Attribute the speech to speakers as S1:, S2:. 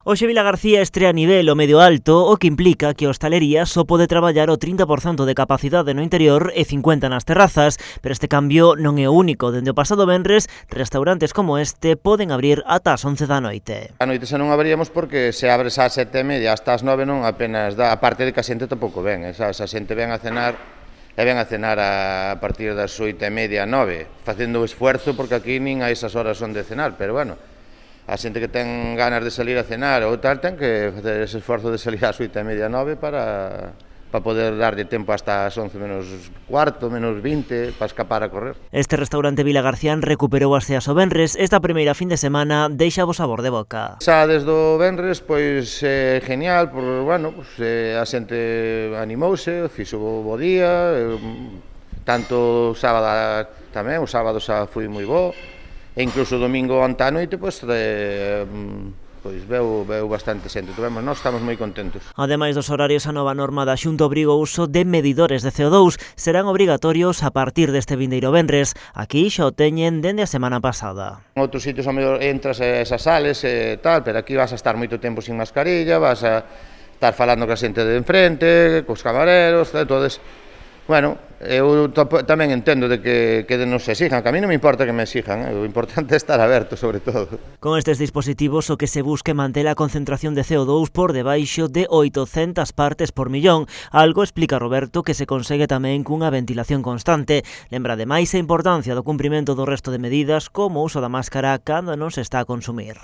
S1: Hoxe Vilagarcía estrea nivel o medio alto, o que implica que a hostalería só pode traballar o 30% de capacidade no interior e 50% nas terrazas, pero este cambio non é o único. Dende o pasado venres, restaurantes como este poden abrir ata as 11 da noite.
S2: A noite xa non abríamos porque se abres ás 7:30 hasta as 9 non apenas dá, a parte de que a xente tampouco ven, sabes? A xente ven a cenar a partir das 8:30, 9, facendo o esfuerzo porque aquí nin a esas horas son de cenar, pero bueno, a xente que ten ganas de salir a cenar ou tal ten que facer ese esforzo de salir ás 8:30, 9 para poder darlle tempo hasta as 11 menos cuarto, menos 20, para escapar a correr.
S1: Este restaurante Vilagarcián recuperou as ceas o venres. Esta primeira fin de semana deixa o sabor de boca.
S2: Xa desde o venres, pois genial, bueno, a xente animouse, fixo bo día, tanto o sábado tamén, o sábado xa foi moi bo, e incluso o domingo ante a noite, pois veu bastante xente. Nós estamos moi contentos.
S1: Ademais dos horarios, a nova norma da Xunta obriga o uso de medidores de CO2. Serán obrigatorios a partir deste vindeiro venres. Aquí xa o teñen dende a semana pasada.
S2: En outros sitios a mellor entras e esas sales e tal, pero aquí vas a estar moito tempo sin mascarilla, vas a estar falando con a xente de enfrente, cos camareros, todo eso. Bueno, eu tamén entendo de que nos exijan, que a mí non me importa que me exijan, o importante é estar aberto, sobre todo.
S1: Con estes dispositivos o que se busca é manter a concentración de CO2 por debaixo de 800 partes por millón, algo, explica Roberto, que se consegue tamén cunha ventilación constante. Lembra ademais a importancia do cumprimento do resto de medidas como o uso da máscara cando non se está a consumir.